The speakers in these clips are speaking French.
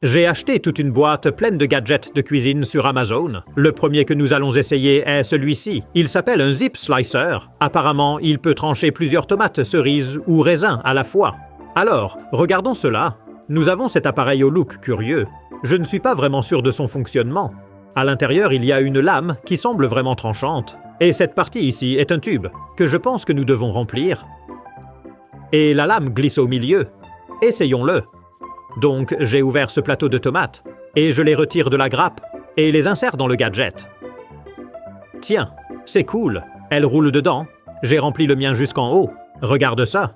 J'ai acheté toute une boîte pleine de gadgets de cuisine sur Amazon. Le premier que nous allons essayer est celui-ci. Il s'appelle un Zip Slicer. Apparemment, il peut trancher plusieurs tomates, cerises ou raisins à la fois. Alors, regardons cela. Nous avons cet appareil au look curieux. Je ne suis pas vraiment sûr de son fonctionnement. À l'intérieur, il y a une lame qui semble vraiment tranchante. Et cette partie ici est un tube que je pense que nous devons remplir. Et la lame glisse au milieu. Essayons-le. Donc, j'ai ouvert ce plateau de tomates, et je les retire de la grappe, et les insère dans le gadget. Tiens, c'est cool, elle roule dedans. J'ai rempli le mien jusqu'en haut. Regarde ça.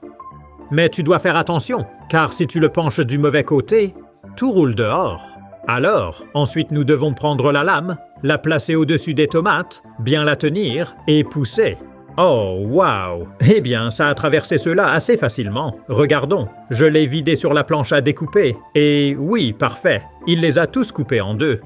Mais tu dois faire attention, car si tu le penches du mauvais côté, tout roule dehors. Alors, ensuite nous devons prendre la lame, la placer au-dessus des tomates, bien la tenir, et pousser. Oh, waouh! Eh bien, ça a traversé cela assez facilement. Regardons, je l'ai vidé sur la planche à découper, et oui, parfait, il les a tous coupés en deux.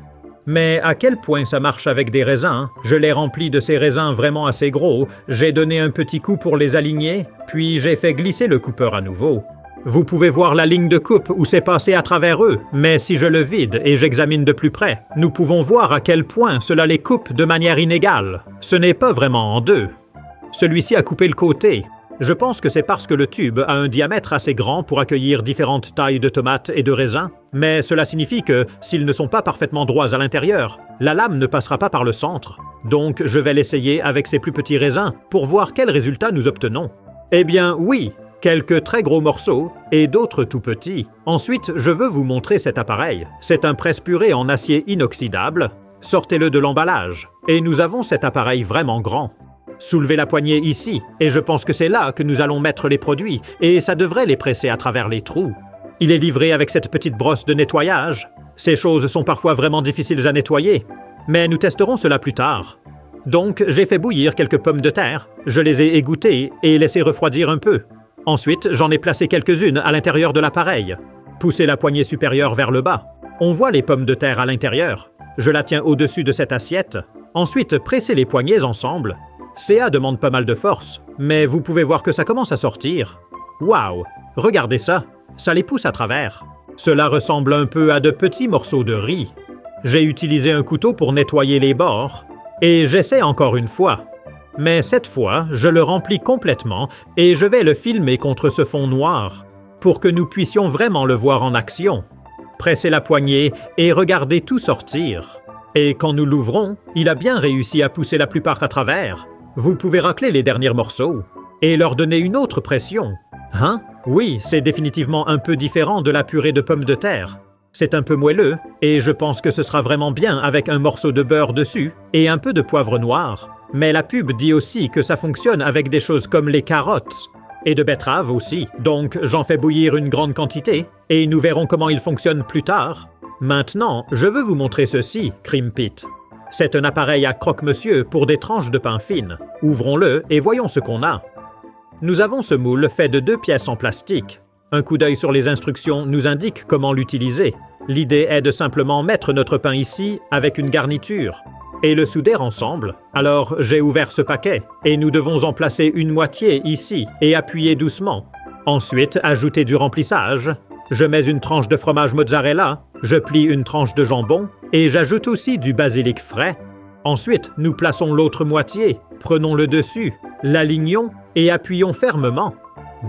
Mais à quel point ça marche avec des raisins? Je l'ai rempli de ces raisins vraiment assez gros, j'ai donné un petit coup pour les aligner, puis j'ai fait glisser le coupeur à nouveau. Vous pouvez voir la ligne de coupe où c'est passé à travers eux, mais si je le vide et j'examine de plus près, nous pouvons voir à quel point cela les coupe de manière inégale. Ce n'est pas vraiment en deux. Celui-ci a coupé le côté. Je pense que c'est parce que le tube a un diamètre assez grand pour accueillir différentes tailles de tomates et de raisins, mais cela signifie que, s'ils ne sont pas parfaitement droits à l'intérieur, la lame ne passera pas par le centre. Donc je vais l'essayer avec ces plus petits raisins pour voir quel résultat nous obtenons. Eh bien oui, quelques très gros morceaux et d'autres tout petits. Ensuite, je veux vous montrer cet appareil. C'est un presse-purée en acier inoxydable. Sortez-le de l'emballage. Et nous avons cet appareil vraiment grand. Soulevez la poignée ici, et je pense que c'est là que nous allons mettre les produits, et ça devrait les presser à travers les trous. Il est livré avec cette petite brosse de nettoyage. Ces choses sont parfois vraiment difficiles à nettoyer, mais nous testerons cela plus tard. Donc, j'ai fait bouillir quelques pommes de terre, je les ai égouttées et laissées refroidir un peu. Ensuite, j'en ai placé quelques-unes à l'intérieur de l'appareil. Poussez la poignée supérieure vers le bas. On voit les pommes de terre à l'intérieur. Je la tiens au-dessus de cette assiette. Ensuite, pressez les poignées ensemble. CA demande pas mal de force, mais vous pouvez voir que ça commence à sortir. Waouh! Regardez ça, ça les pousse à travers. Cela ressemble un peu à de petits morceaux de riz. J'ai utilisé un couteau pour nettoyer les bords, et j'essaie encore une fois. Mais cette fois, je le remplis complètement et je vais le filmer contre ce fond noir, pour que nous puissions vraiment le voir en action. Pressez la poignée et regardez tout sortir. Et quand nous l'ouvrons, il a bien réussi à pousser la plupart à travers. Vous pouvez racler les derniers morceaux et leur donner une autre pression. Hein? Oui, c'est définitivement un peu différent de la purée de pommes de terre. C'est un peu moelleux et je pense que ce sera vraiment bien avec un morceau de beurre dessus et un peu de poivre noir. Mais la pub dit aussi que ça fonctionne avec des choses comme les carottes et de betteraves aussi. Donc j'en fais bouillir une grande quantité et nous verrons comment il fonctionne plus tard. Maintenant, je veux vous montrer ceci, Cream Pit. C'est un appareil à croque-monsieur pour des tranches de pain fines. Ouvrons-le et voyons ce qu'on a. Nous avons ce moule fait de 2 pièces en plastique. Un coup d'œil sur les instructions nous indique comment l'utiliser. L'idée est de simplement mettre notre pain ici avec une garniture et le souder ensemble. Alors j'ai ouvert ce paquet et nous devons en placer une moitié ici et appuyer doucement. Ensuite, ajouter du remplissage. Je mets une tranche de fromage mozzarella, je plie une tranche de jambon et j'ajoute aussi du basilic frais. Ensuite, nous plaçons l'autre moitié, prenons le dessus, l'alignons et appuyons fermement.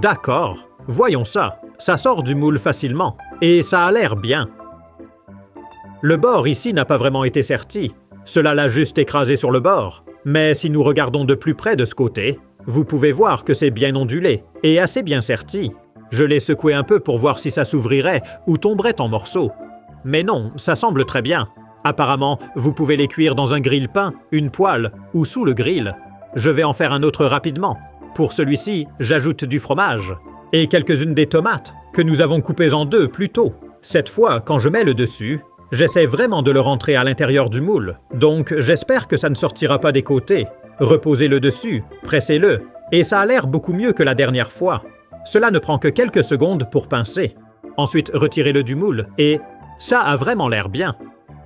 D'accord, voyons ça, ça sort du moule facilement et ça a l'air bien. Le bord ici n'a pas vraiment été serti, cela l'a juste écrasé sur le bord. Mais si nous regardons de plus près de ce côté, vous pouvez voir que c'est bien ondulé et assez bien serti. Je l'ai secoué un peu pour voir si ça s'ouvrirait ou tomberait en morceaux. Mais non, ça semble très bien. Apparemment, vous pouvez les cuire dans un grille-pain, une poêle ou sous le grill. Je vais en faire un autre rapidement. Pour celui-ci, j'ajoute du fromage et quelques-unes des tomates que nous avons coupées en deux plus tôt. Cette fois, quand je mets le dessus, j'essaie vraiment de le rentrer à l'intérieur du moule. Donc, j'espère que ça ne sortira pas des côtés. Reposez-le dessus, pressez-le, et ça a l'air beaucoup mieux que la dernière fois. Cela ne prend que quelques secondes pour pincer. Ensuite, retirez-le du moule et ça a vraiment l'air bien.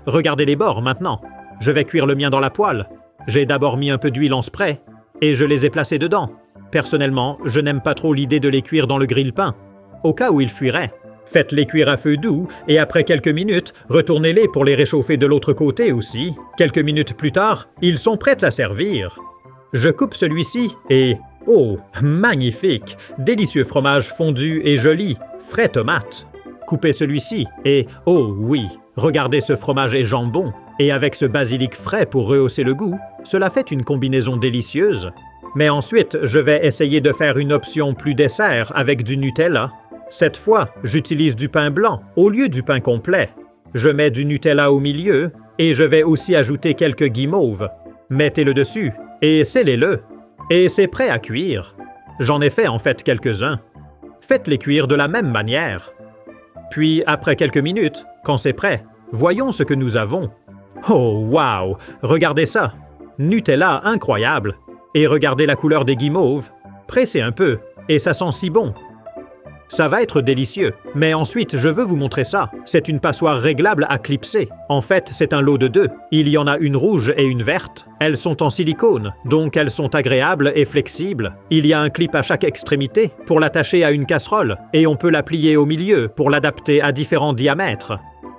Regardez les bords maintenant. Je vais cuire le mien dans la poêle. J'ai d'abord mis un peu d'huile en spray et je les ai placés dedans. Personnellement, je n'aime pas trop l'idée de les cuire dans le grille-pain, au cas où ils fuiraient. Faites-les cuire à feu doux et après quelques minutes, retournez-les pour les réchauffer de l'autre côté aussi. Quelques minutes plus tard, ils sont prêts à servir. Je coupe celui-ci et... Oh, magnifique! Délicieux fromage fondu et joli, frais tomate. Coupez celui-ci et... Oh oui, regardez ce fromage et jambon. Et avec ce basilic frais pour rehausser le goût, cela fait une combinaison délicieuse. Mais ensuite, je vais essayer de faire une option plus dessert avec du Nutella. Cette fois, j'utilise du pain blanc au lieu du pain complet. Je mets du Nutella au milieu et je vais aussi ajouter quelques guimauves. Mettez-le dessus et scellez-le. Et c'est prêt à cuire. J'en ai fait en fait quelques-uns. Faites-les cuire de la même manière. Puis, après quelques minutes, quand c'est prêt, voyons ce que nous avons. Oh, wow! Regardez ça! Nutella incroyable! Et regardez la couleur des guimauves. Pressez un peu, et ça sent si bon. Ça va être délicieux, mais ensuite je veux vous montrer ça. C'est une passoire réglable à clipser. En fait, c'est un lot de deux. Il y en a une rouge et une verte. Elles sont en silicone, donc elles sont agréables et flexibles. Il y a un clip à chaque extrémité pour l'attacher à une casserole, et on peut la plier au milieu pour l'adapter à différents diamètres.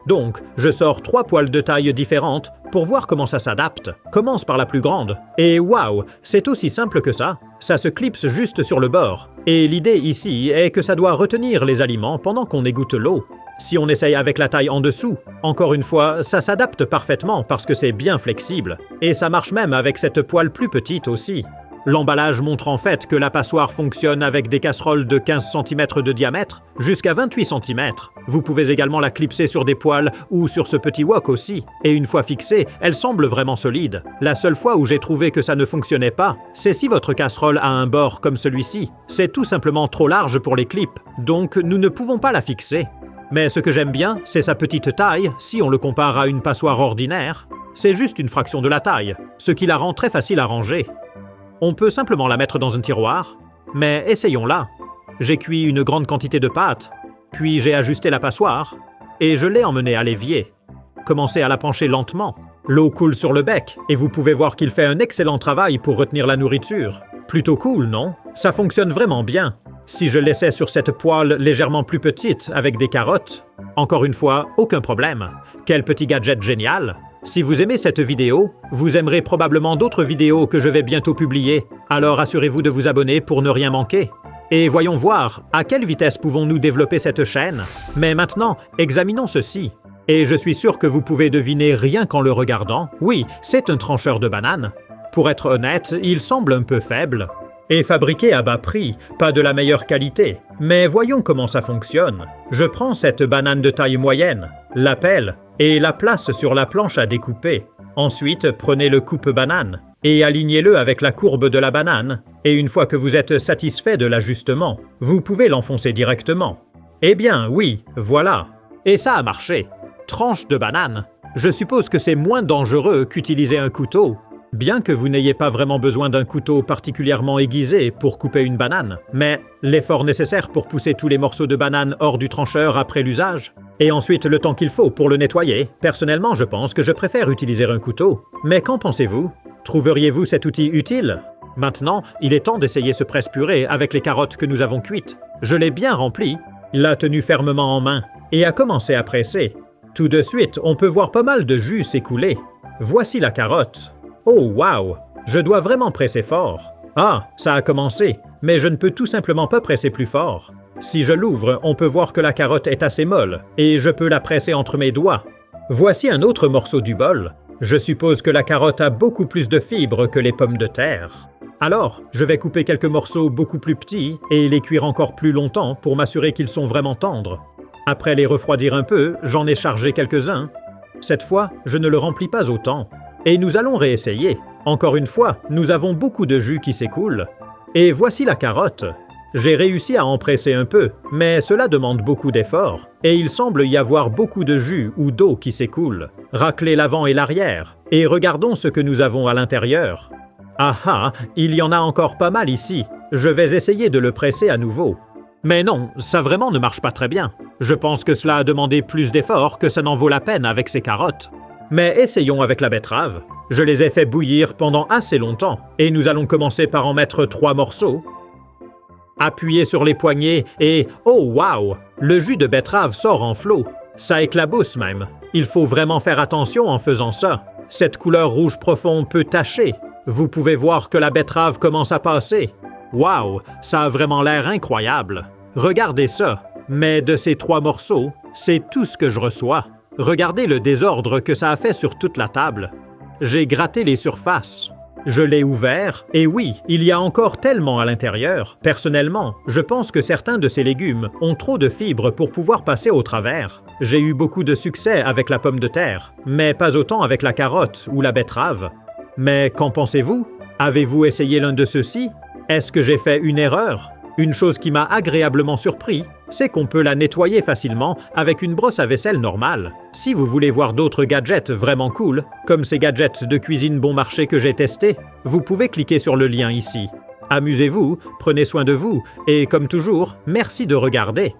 Donc, je sors 3 poêles de taille différentes pour voir comment ça s'adapte. Commence par la plus grande. Et waouh, c'est aussi simple que ça. Ça se clipse juste sur le bord. Et l'idée ici est que ça doit retenir les aliments pendant qu'on égoutte l'eau. Si on essaye avec la taille en dessous, encore une fois, ça s'adapte parfaitement parce que c'est bien flexible. Et ça marche même avec cette poêle plus petite aussi. L'emballage montre en fait que la passoire fonctionne avec des casseroles de 15 cm de diamètre jusqu'à 28 cm. Vous pouvez également la clipser sur des poêles ou sur ce petit wok aussi. Et une fois fixée, elle semble vraiment solide. La seule fois où j'ai trouvé que ça ne fonctionnait pas, c'est si votre casserole a un bord comme celui-ci. C'est tout simplement trop large pour les clips, donc nous ne pouvons pas la fixer. Mais ce que j'aime bien, c'est sa petite taille si on le compare à une passoire ordinaire. C'est juste une fraction de la taille, ce qui la rend très facile à ranger. On peut simplement la mettre dans un tiroir, mais essayons-la. J'ai cuit une grande quantité de pâte, puis j'ai ajusté la passoire, et je l'ai emmenée à l'évier. Commencez à la pencher lentement. L'eau coule sur le bec, et vous pouvez voir qu'il fait un excellent travail pour retenir la nourriture. Plutôt cool, non? Ça fonctionne vraiment bien. Si je laissais sur cette poêle légèrement plus petite avec des carottes, encore une fois, aucun problème. Quel petit gadget génial! Si vous aimez cette vidéo, vous aimerez probablement d'autres vidéos que je vais bientôt publier, alors assurez-vous de vous abonner pour ne rien manquer. Et voyons voir, à quelle vitesse pouvons-nous développer cette chaîne? Mais maintenant, examinons ceci. Et je suis sûr que vous pouvez deviner rien qu'en le regardant. Oui, c'est un trancheur de banane. Pour être honnête, il semble un peu faible. Et fabriqué à bas prix, pas de la meilleure qualité. Mais voyons comment ça fonctionne. Je prends cette banane de taille moyenne, la pelle, et la place sur la planche à découper. Ensuite, prenez le coupe-banane et alignez-le avec la courbe de la banane. Et une fois que vous êtes satisfait de l'ajustement, vous pouvez l'enfoncer directement. Eh bien, oui, voilà. Et ça a marché. Tranche de banane. Je suppose que c'est moins dangereux qu'utiliser un couteau. Bien que vous n'ayez pas vraiment besoin d'un couteau particulièrement aiguisé pour couper une banane, mais l'effort nécessaire pour pousser tous les morceaux de banane hors du trancheur après l'usage, et ensuite le temps qu'il faut pour le nettoyer, personnellement je pense que je préfère utiliser un couteau. Mais qu'en pensez-vous? Trouveriez-vous cet outil utile? Maintenant, il est temps d'essayer ce presse-purée avec les carottes que nous avons cuites. Je l'ai bien rempli, l'a tenu fermement en main, et a commencé à presser. Tout de suite, on peut voir pas mal de jus s'écouler. Voici la carotte. Oh wow! Je dois vraiment presser fort. Ah, ça a commencé, mais je ne peux tout simplement pas presser plus fort. Si je l'ouvre, on peut voir que la carotte est assez molle, et je peux la presser entre mes doigts. Voici un autre morceau du bol. Je suppose que la carotte a beaucoup plus de fibres que les pommes de terre. Alors, je vais couper quelques morceaux beaucoup plus petits et les cuire encore plus longtemps pour m'assurer qu'ils sont vraiment tendres. Après les refroidir un peu, j'en ai chargé quelques-uns. Cette fois, je ne le remplis pas autant. Et nous allons réessayer. Encore une fois, nous avons beaucoup de jus qui s'écoule. Et voici la carotte. J'ai réussi à en presser un peu, mais cela demande beaucoup d'efforts. Et il semble y avoir beaucoup de jus ou d'eau qui s'écoule. Raclez l'avant et l'arrière. Et regardons ce que nous avons à l'intérieur. Ah ah, il y en a encore pas mal ici. Je vais essayer de le presser à nouveau. Mais non, ça vraiment ne marche pas très bien. Je pense que cela a demandé plus d'efforts que ça n'en vaut la peine avec ces carottes. Mais essayons avec la betterave. Je les ai fait bouillir pendant assez longtemps, et nous allons commencer par en mettre 3 morceaux. Appuyez sur les poignets et oh wow! Le jus de betterave sort en flot. Ça éclabousse même. Il faut vraiment faire attention en faisant ça. Cette couleur rouge profond peut tacher. Vous pouvez voir que la betterave commence à passer. Wow! Ça a vraiment l'air incroyable. Regardez ça. Mais de ces 3 morceaux, c'est tout ce que je reçois. Regardez le désordre que ça a fait sur toute la table. J'ai gratté les surfaces. Je l'ai ouvert, et oui, il y a encore tellement à l'intérieur. Personnellement, je pense que certains de ces légumes ont trop de fibres pour pouvoir passer au travers. J'ai eu beaucoup de succès avec la pomme de terre, mais pas autant avec la carotte ou la betterave. Mais qu'en pensez-vous? Avez-vous essayé l'un de ceux-ci? Est-ce que j'ai fait une erreur? Une chose qui m'a agréablement surpris, c'est qu'on peut la nettoyer facilement avec une brosse à vaisselle normale. Si vous voulez voir d'autres gadgets vraiment cool, comme ces gadgets de cuisine bon marché que j'ai testés, vous pouvez cliquer sur le lien ici. Amusez-vous, prenez soin de vous, et comme toujours, merci de regarder.